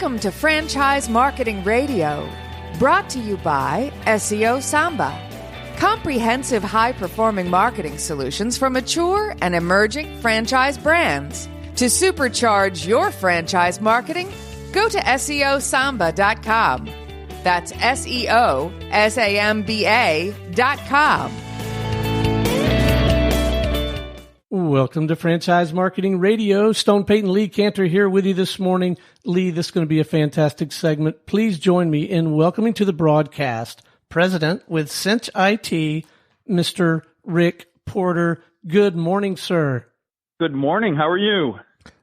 Welcome to Franchise Marketing Radio, brought to you by SEO SAMBA. Comprehensive high-performing marketing solutions for mature and emerging franchise brands. To supercharge your franchise marketing, go to SEOSamba.com. That's SEOSAMBA.com. Welcome to Franchise Marketing Radio. Stone Payton Lee Cantor here with you this morning. Lee, this is going to be a fantastic segment. Please join me in welcoming to the broadcast President with Cinch IT, Mr. Rick Porter. Good morning, sir. Good morning. How are you?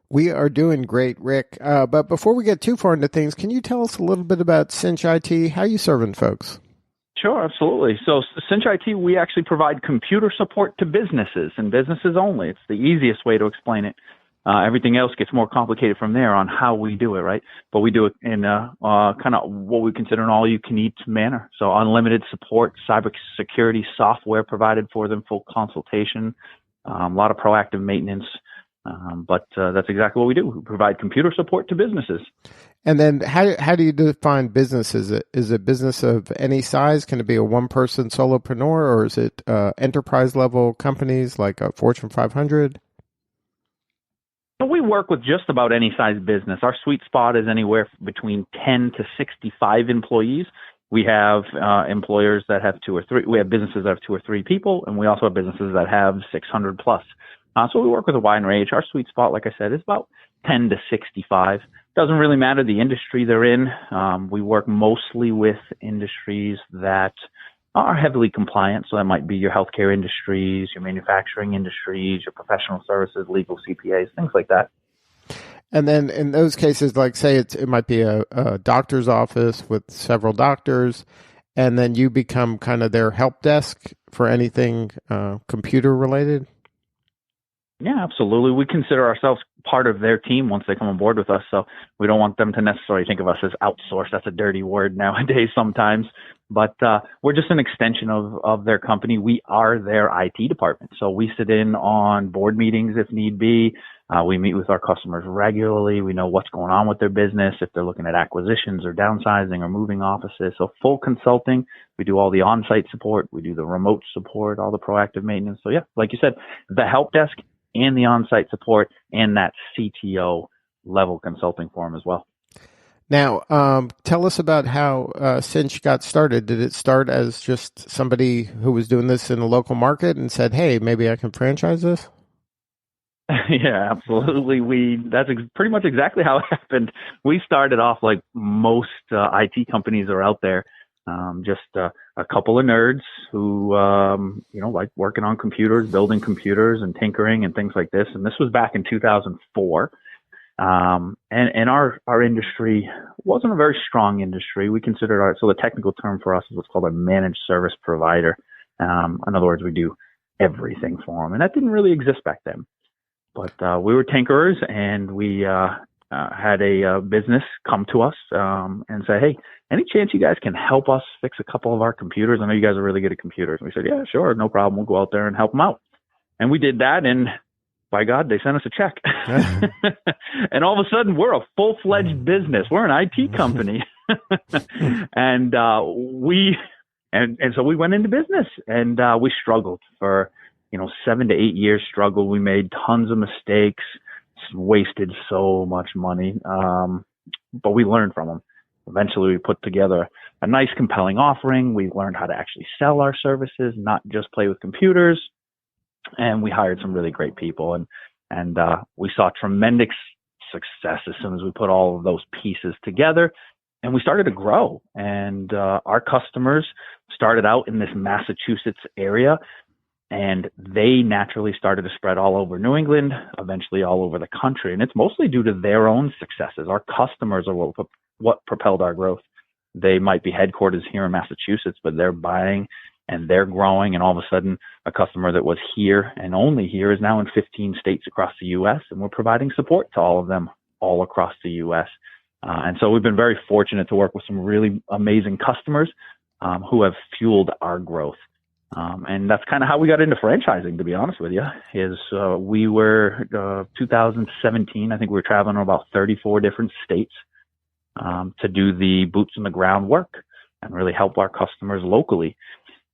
We are doing great, Rick. But before we get too far into things, can you tell us a little bit about Cinch IT? How are you serving folks? Sure, absolutely. So Cinch IT, we actually provide computer support to businesses and businesses only. It's the easiest way to explain it. Everything else gets more complicated from there on how we do it, right? But we do it in kind of what we consider an all-you-can-eat manner. So unlimited support, cybersecurity software provided for them, full consultation, a lot of proactive maintenance. But that's exactly what we do. We provide computer support to businesses. And then how do you define business? Is it business of any size? Can it be a one-person solopreneur, or is it enterprise-level companies like a Fortune 500? We work with just about any size business. Our sweet spot is anywhere between 10 to 65 employees. We have employers that have 2 or 3. We have businesses that have 2 or 3 people, and we also have businesses that have 600 plus. So we work with a wide range. Our sweet spot, like I said, is about 10 to 65. Doesn't really matter the industry they're in. We work mostly with industries that are heavily compliant. So that might be your healthcare industries, your manufacturing industries, your professional services, legal CPAs, things like that. And then in those cases, like say it might be a doctor's office with several doctors, and then you become kind of their help desk for anything computer related. Yeah, absolutely. We consider ourselves part of their team once they come on board with us. So we don't want them to necessarily think of us as outsourced. That's a dirty word nowadays sometimes. But we're just an extension of their company. We are their IT department. So we sit in on board meetings if need be. We meet with our customers regularly. We know what's going on with their business, if they're looking at acquisitions or downsizing or moving offices. So full consulting. We do all the on-site support. We do the remote support, all the proactive maintenance. So yeah, like you said, the help desk and the on-site support and that CTO level consulting for them as well. Now, tell us about how Cinch got started. Did it start as just somebody who was doing this in a local market and said, hey, maybe I can franchise this? Yeah, absolutely. That's pretty much exactly how it happened. We started off like most IT companies are out there. Just a couple of nerds who, like working on computers, building computers and tinkering and things like this. And this was back in 2004. And our industry wasn't a very strong industry. We considered so the technical term for us is what's called a managed service provider. In other words, we do everything for them. And that didn't really exist back then. But we were tinkerers, and we had a business come to us and say, hey, any chance you guys can help us fix a couple of our computers? I know you guys are really good at computers. And we said, yeah, sure, no problem. We'll go out there and help them out. And we did that, and by God, they sent us a check. And all of a sudden, we're a full-fledged business. We're an IT company. And so we went into business, and we struggled for 7 to 8 years. Struggled. We made tons of mistakes, wasted so much money, but we learned from them. Eventually, we put together a nice, compelling offering. We learned how to actually sell our services, not just play with computers. And we hired some really great people, and we saw tremendous success as soon as we put all of those pieces together. And we started to grow. And our customers started out in this Massachusetts area, and they naturally started to spread all over New England, eventually all over the country. And it's mostly due to their own successes. Our customers are what propelled our growth. They might be headquarters here in Massachusetts, but they're buying and they're growing. And all of a sudden, a customer that was here and only here is now in 15 states across the U.S. And we're providing support to all of them all across the U.S. And so we've been very fortunate to work with some really amazing customers who have fueled our growth. And that's kind of how we got into franchising, to be honest with you, we were 2017, I think we were traveling to about 34 different states. to do the boots on the ground work and really help our customers locally.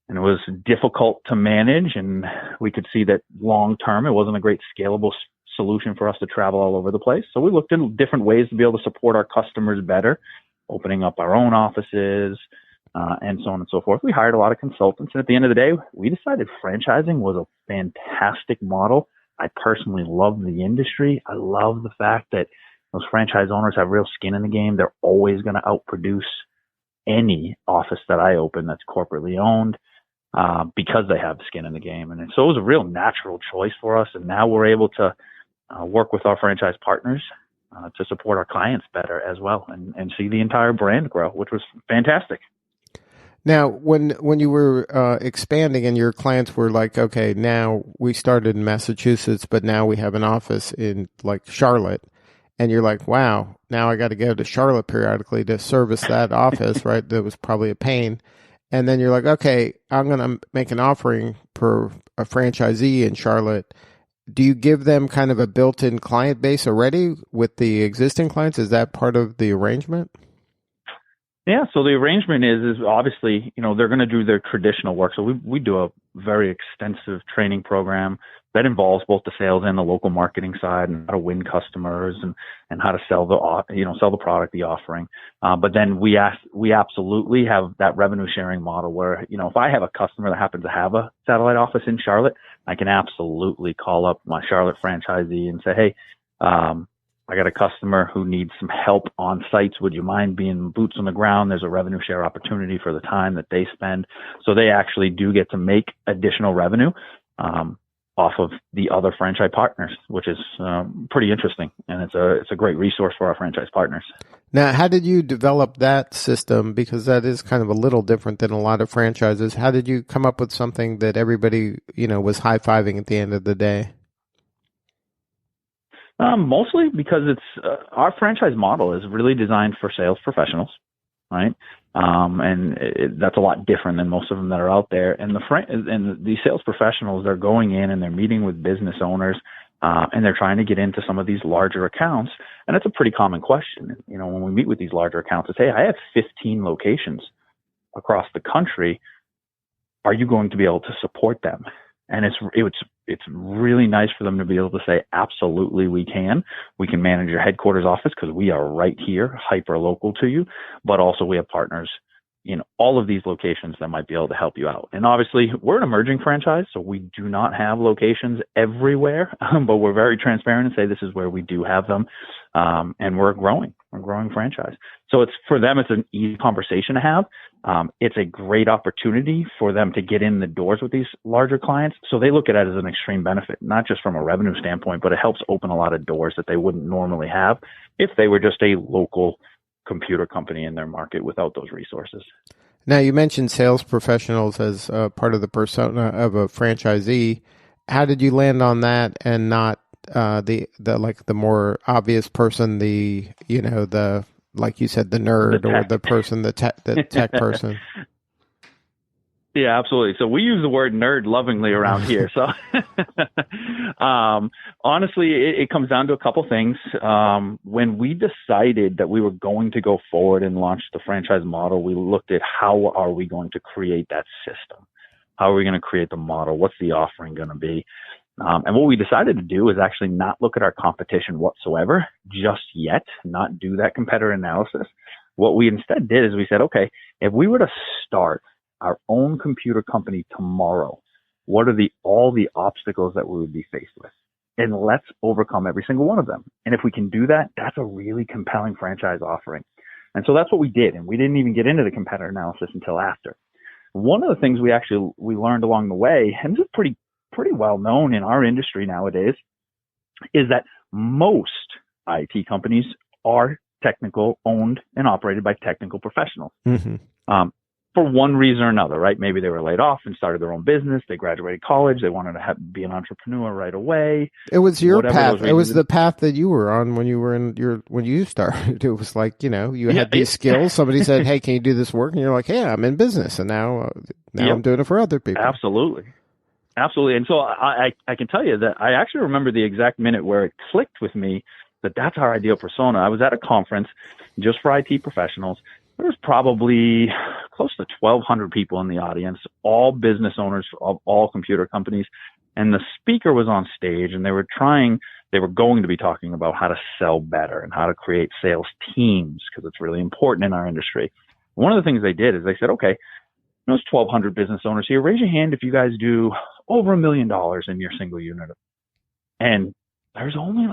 And it was difficult to manage, and we could see that long term, it wasn't a great scalable solution for us to travel all over the place. So we looked at different ways to be able to support our customers better, opening up our own offices, and so on and so forth. We hired a lot of consultants, and at the end of the day, we decided franchising was a fantastic model. I personally love the industry. I love the fact that those franchise owners have real skin in the game. They're always going to outproduce any office that I open that's corporately owned, because they have skin in the game. And so it was a real natural choice for us. And now we're able to work with our franchise partners to support our clients better as well, and see the entire brand grow, which was fantastic. Now, when you were expanding and your clients were like, okay, now we started in Massachusetts, but now we have an office in like Charlotte, and you're like, wow, now I got to go to Charlotte periodically to service that office, right? That was probably a pain. And then you're like, okay, I'm going to make an offering for a franchisee in Charlotte. Do you give them kind of a built-in client base already with the existing clients? Is that part of the arrangement? Yeah, so the arrangement is obviously, they're going to do their traditional work. So we do a very extensive training program that involves both the sales and the local marketing side, and how to win customers and how to sell the product, the offering. But then we absolutely have that revenue sharing model where, if I have a customer that happens to have a satellite office in Charlotte, I can absolutely call up my Charlotte franchisee and say, hey, I got a customer who needs some help on sites. Would you mind being boots on the ground? There's a revenue share opportunity for the time that they spend. So they actually do get to make additional revenue off of the other franchise partners, which is pretty interesting. And it's a great resource for our franchise partners. Now, how did you develop that system? Because that is kind of a little different than a lot of franchises. How did you come up with something that everybody, was high-fiving at the end of the day? Mostly because it's our franchise model is really designed for sales professionals, right? And that's a lot different than most of them that are out there. And the sales professionals, they're going in and they're meeting with business owners, and they're trying to get into some of these larger accounts. And it's a pretty common question. When we meet with these larger accounts, it's, hey, I have 15 locations across the country. Are you going to be able to support them? And it's really nice for them to be able to say, absolutely, we can. We can manage your headquarters office because we are right here, hyper local to you. But also we have partners in all of these locations that might be able to help you out. And obviously, we're an emerging franchise, so we do not have locations everywhere, but we're very transparent and say this is where we do have them. And we're a growing franchise. So it's for them, it's an easy conversation to have. It's a great opportunity for them to get in the doors with these larger clients. So they look at it as an extreme benefit, not just from a revenue standpoint, but it helps open a lot of doors that they wouldn't normally have if they were just a local computer company in their market without those resources. Now, you mentioned sales professionals as part of the persona of a franchisee. How did you land on that and not the more obvious person, like you said, the nerd or the person, the tech person? Yeah, absolutely. So we use the word nerd lovingly around here. So honestly, it comes down to a couple things. When we decided that we were going to go forward and launch the franchise model, we looked at how are we going to create that system? How are we going to create the model? What's the offering going to be? And what we decided to do is actually not look at our competition whatsoever just yet, not do that competitor analysis. What we instead did is we said, okay, if we were to start our own computer company tomorrow, what are all the obstacles that we would be faced with? And let's overcome every single one of them. And if we can do that, that's a really compelling franchise offering. And so that's what we did. And we didn't even get into the competitor analysis until after. One of the things we learned along the way, and this is pretty well known in our industry nowadays, is that most IT companies are technical, owned and operated by technical professionals. Mm-hmm. For one reason or another, right? Maybe they were laid off and started their own business. They graduated college. They wanted to be an entrepreneur right away. It was your path. It was the path that you were on when you were when you started. It was like, you had these skills. Somebody said, hey, can you do this work? And you're like, hey, I'm in business. And now I'm doing it for other people. Absolutely. And so I can tell you that I actually remember the exact minute where it clicked with me that's our ideal persona. I was at a conference just for IT professionals. There was probably close to 1,200 people in the audience, all business owners of all computer companies. And the speaker was on stage, and they were going to be talking about how to sell better and how to create sales teams, because it's really important in our industry. One of the things they did is they said, okay, there's 1,200 business owners here. Raise your hand if you guys do over $1 million in your single unit. And there's only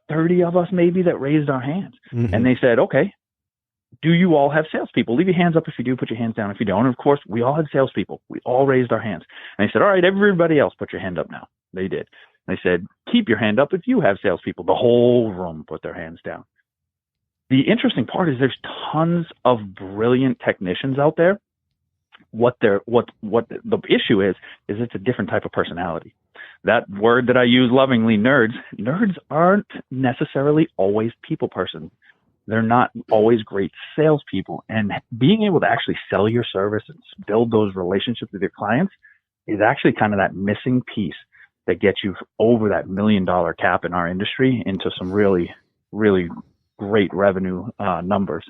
30 of us maybe that raised our hands. Mm-hmm. And they said, okay, do you all have salespeople? Leave your hands up if you do, put your hands down if you don't. And of course, we all had salespeople. We all raised our hands. And they said, all right, everybody else put your hand up now. They did. They said, keep your hand up if you have salespeople. The whole room put their hands down. The interesting part is there's tons of brilliant technicians out there. What the issue is it's a different type of personality. That word that I use lovingly, nerds aren't necessarily always people persons. They're not always great salespeople. And being able to actually sell your service and build those relationships with your clients is actually kind of that missing piece that gets you over that $1 million cap in our industry into some really, really great revenue numbers.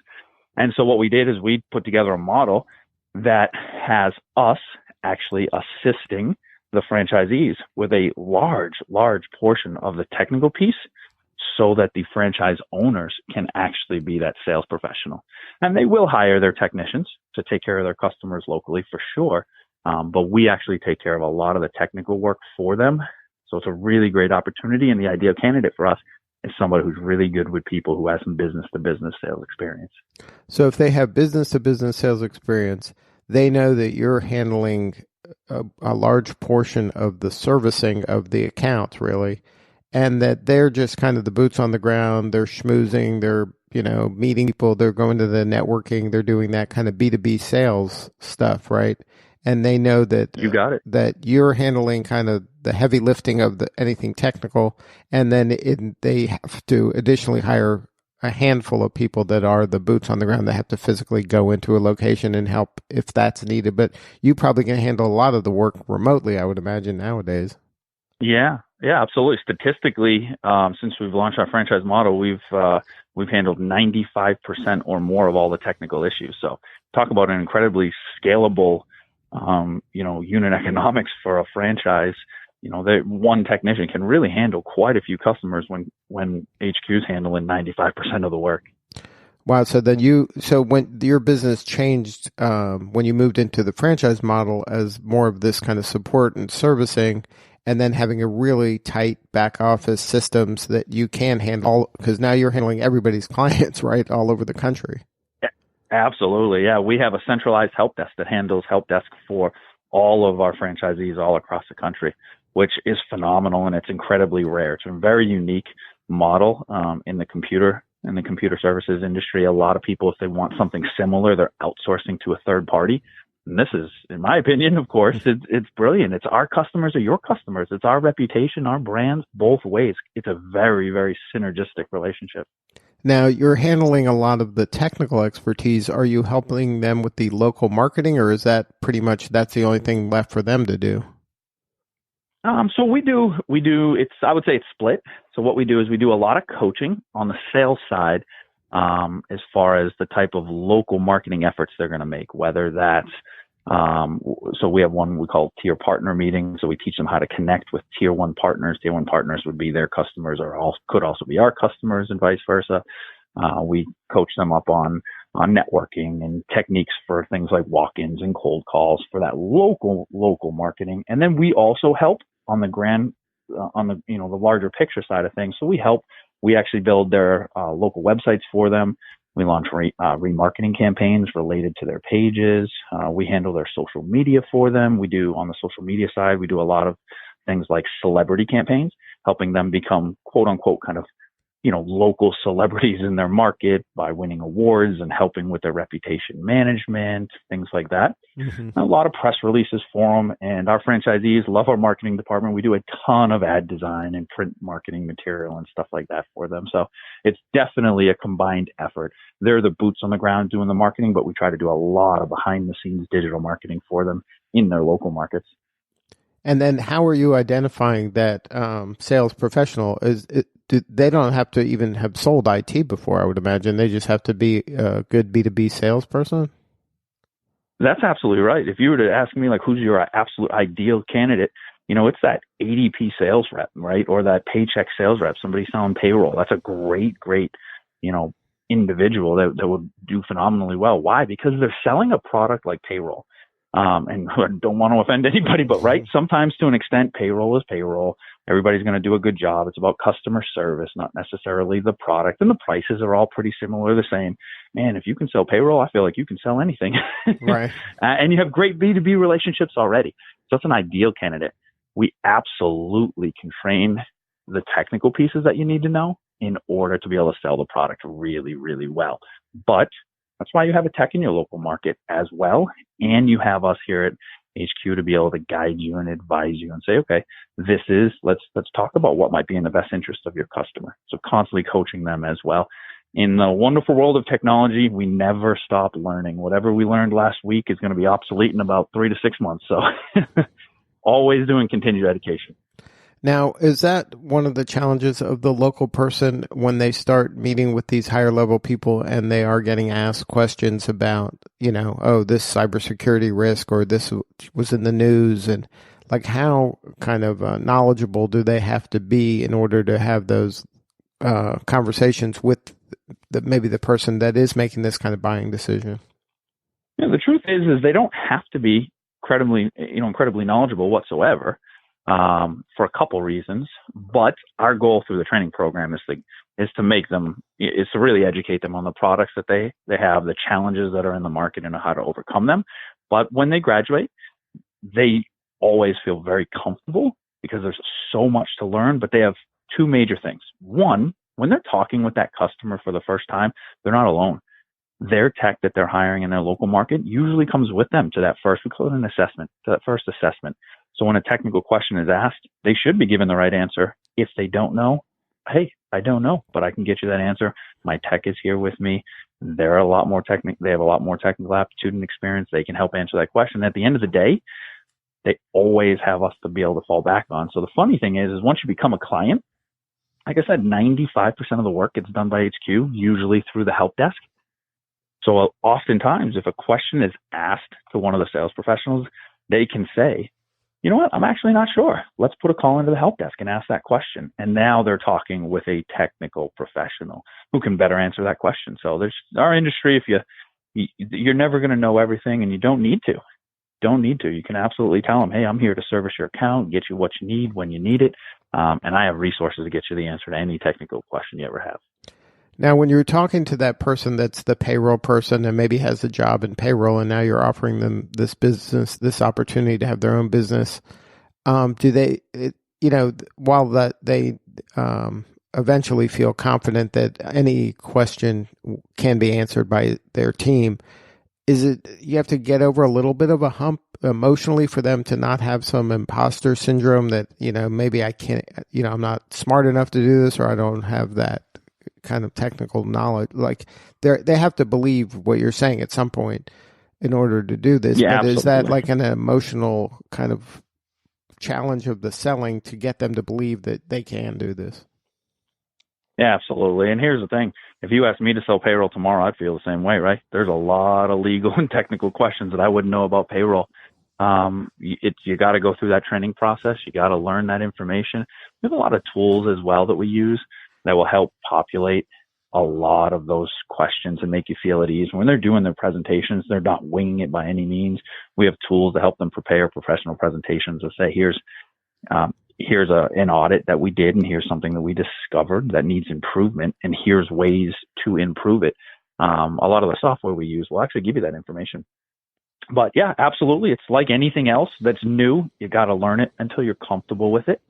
And so what we did is we put together a model that has us actually assisting the franchisees with a large portion of the technical piece, so that the franchise owners can actually be that sales professional. And they will hire their technicians to take care of their customers locally for sure. But we actually take care of a lot of the technical work for them. So it's a really great opportunity. And the ideal candidate for us is somebody who's really good with people, who has some business to business sales experience. So if they have business to business sales experience, they know that you're handling a large portion of the servicing of the account, really, and that they're just kind of the boots on the ground. They're schmoozing, they're, meeting people, they're going to the networking, they're doing that kind of B2B sales stuff, right? And they know that you got it, that you're handling kind of the heavy lifting of anything technical, and then they have to additionally hire a handful of people that are the boots on the ground that have to physically go into a location and help if that's needed. But you probably can handle a lot of the work remotely, I would imagine, nowadays. Yeah, absolutely. Statistically, since we've launched our franchise model, we've handled 95% or more of all the technical issues. So talk about an incredibly scalable, unit economics for a franchise. That one technician can really handle quite a few customers when HQ is handling 95% of the work. Wow. So when your business changed, when you moved into the franchise model as more of this kind of support and servicing, and then having a really tight back office systems that you can handle, because now you're handling everybody's clients, right, all over the country. Absolutely. Yeah. We have a centralized help desk that handles help desk for all of our franchisees all across the country, which is phenomenal, and it's incredibly rare. It's a very unique model in the computer services industry. A lot of people, if they want something similar, they're outsourcing to a third party. And this is, in my opinion, of course, it's brilliant. It's our customers are your customers. It's our reputation, our brands, both ways. It's a very, very synergistic relationship. Now, you're handling a lot of the technical expertise. Are you helping them with the local marketing, or is that pretty much that's the only thing left for them to do? So we do, I would say it's split. So what we do is we do a lot of coaching on the sales side, as far as the type of local marketing efforts they're going to make, whether that's, so we have one we call tier partner meeting. So we teach them how to connect with tier one partners. Tier one partners would be their customers, or could also be our customers, and vice versa. We coach them up on networking and techniques for things like walk-ins and cold calls for that local marketing. And then we also help on the the larger picture side of things. So we actually build their local websites for them. We launch remarketing campaigns related to their pages. We handle their social media for them. We do, on the social media side, we do a lot of things like celebrity campaigns, helping them become quote unquote kind of, local celebrities in their market by winning awards and helping with their reputation management, things like that. Mm-hmm. A lot of press releases for them, and our franchisees love our marketing department. We do a ton of ad design and print marketing material and stuff like that for them. So it's definitely a combined effort. They're the boots on the ground doing the marketing, but we try to do a lot of behind the scenes digital marketing for them in their local markets. And then how are you identifying that sales professional? they don't have to even have sold IT before, I would imagine. They just have to be a good B2B salesperson? That's absolutely right. If you were to ask me, like, who's your absolute ideal candidate, it's that ADP sales rep, right? Or that paycheck sales rep, somebody selling payroll. That's a great, individual that would do phenomenally well. Why? Because they're selling a product like payroll. And I don't want to offend anybody, but right, sometimes to an extent, payroll is payroll. Everybody's going to do a good job. It's about customer service, not necessarily the product. And the prices are all pretty similar, the same. Man, if you can sell payroll, I feel like you can sell anything. Right. And you have great B2B relationships already. So it's an ideal candidate. We absolutely can train the technical pieces that you need to know in order to be able to sell the product really, really well. But that's why you have a tech in your local market as well. And you have us here at HQ to be able to guide you and advise you and say, okay, let's talk about what might be in the best interest of your customer. So constantly coaching them as well. In the wonderful world of technology, we never stop learning. Whatever we learned last week is going to be obsolete in about 3 to 6 months. So always doing continued education. Now, is that one of the challenges of the local person when they start meeting with these higher level people and they are getting asked questions about, this cybersecurity risk or this was in the news, and like how kind of knowledgeable do they have to be in order to have those conversations with maybe the person that is making this kind of buying decision? Yeah, the truth is they don't have to be incredibly knowledgeable whatsoever. For a couple reasons, but our goal through the training program is to really educate them on the products that they have, the challenges that are in the market, and how to overcome them. But when they graduate, they always feel very comfortable because there's so much to learn. But they have two major things. One, when they're talking with that customer for the first time, they're not alone. Their tech that they're hiring in their local market usually comes with them to that first, we call it an assessment, to that first assessment. So when a technical question is asked, they should be given the right answer. If they don't know, hey, I don't know, but I can get you that answer. My tech is here with me. They have a lot more technical aptitude and experience. They can help answer that question. At the end of the day, they always have us to be able to fall back on. So the funny thing is once you become a client, like I said, 95% of the work gets done by HQ, usually through the help desk. So oftentimes, if a question is asked to one of the sales professionals, they can say, you know what, I'm actually not sure. Let's put a call into the help desk and ask that question. And now they're talking with a technical professional who can better answer that question. So there's our industry, you're never going to know everything, and you don't need to. You can absolutely tell them, hey, I'm here to service your account, get you what you need when you need it. And I have resources to get you the answer to any technical question you ever have. Now, when you're talking to that person that's the payroll person and maybe has a job in payroll, and now you're offering them this business, this opportunity to have their own business, do they, while that they eventually feel confident that any question can be answered by their team, is it you have to get over a little bit of a hump emotionally for them to not have some imposter syndrome that, maybe I can't, I'm not smart enough to do this, or I don't have that kind of technical knowledge? Like they have to believe what you're saying at some point in order to do this. Yeah, but absolutely. Is that like an emotional kind of challenge of the selling to get them to believe that they can do this? Yeah, absolutely. And here's the thing. If you asked me to sell payroll tomorrow, I'd feel the same way, right? There's a lot of legal and technical questions that I wouldn't know about payroll. You got to go through that training process. You got to learn that information. We have a lot of tools as well that we use that will help populate a lot of those questions and make you feel at ease. When they're doing their presentations, they're not winging it by any means. We have tools to help them prepare professional presentations to say, here's an audit that we did, and here's something that we discovered that needs improvement, and here's ways to improve it. A lot of the software we use will actually give you that information. But yeah, absolutely. It's like anything else that's new. You got to learn it until you're comfortable with it.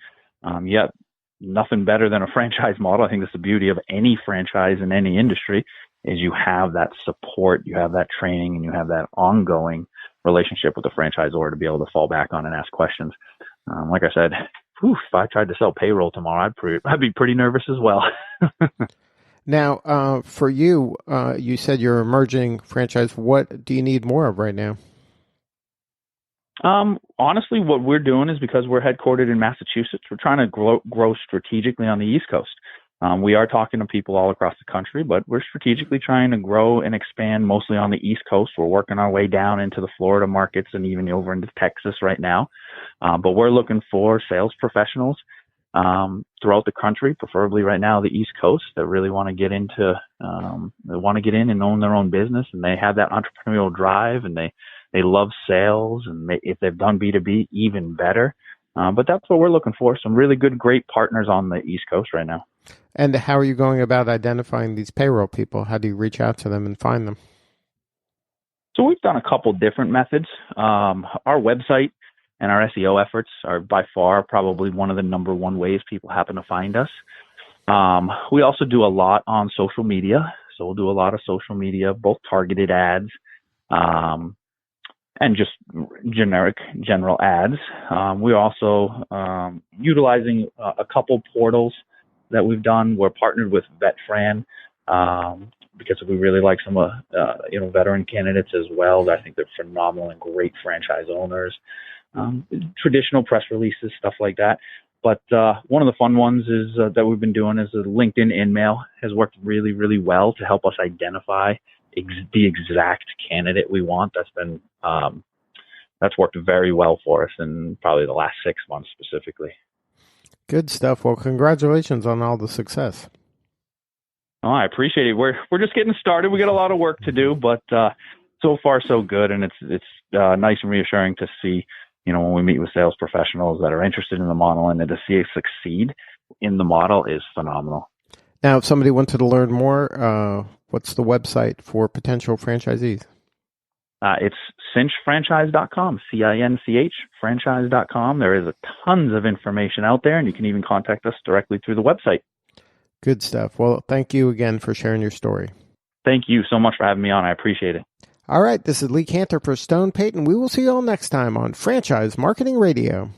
Nothing better than a franchise model. I think that's the beauty of any franchise in any industry is you have that support, you have that training, and you have that ongoing relationship with the franchisor to be able to fall back on and ask questions. Like I said, if I tried to sell payroll tomorrow, I'd be pretty nervous as well. Now, for you, you said you're emerging franchise. What do you need more of right now? Honestly, what we're doing is because we're headquartered in Massachusetts, we're trying to grow strategically on the East Coast. We are talking to people all across the country, but we're strategically trying to grow and expand mostly on the East Coast. We're working our way down into the Florida markets and even over into Texas right now. But we're looking for sales professionals throughout the country, preferably right now the East Coast, that really want to get into, they want to get in and own their own business, and they have that entrepreneurial drive, and they love sales, and if they've done B2B, even better. But that's what we're looking for, some really good, great partners on the East Coast right now. And how are you going about identifying these payroll people? How do you reach out to them and find them? So we've done a couple different methods. Our website and our SEO efforts are by far probably one of the number one ways people happen to find us. We also do a lot on social media. So we'll do a lot of social media, both targeted ads and just general ads. We're also utilizing a couple portals that we've done. We're partnered with VetFran because we really like some veteran candidates as well. I think they're phenomenal and great franchise owners. Traditional press releases, stuff like that. But one of the fun ones is that we've been doing is a LinkedIn InMail has worked really, really well to help us identify the exact candidate we want. That's worked very well for us in probably the last 6 months specifically. Good stuff. Well, congratulations on all the success. Oh, I appreciate it. We're just getting started. We got a lot of work to do, but so far so good, and it's nice and reassuring to see, when we meet with sales professionals that are interested in the model, and to see it succeed in the model is phenomenal. Now, if somebody wanted to learn more, what's the website for potential franchisees? It's cinchfranchise.com, CINCH franchise.com. There is tons of information out there, and you can even contact us directly through the website. Good stuff. Well, thank you again for sharing your story. Thank you so much for having me on. I appreciate it. All right, this is Lee Cantor for Stone Payton. We will see you all next time on Franchise Marketing Radio.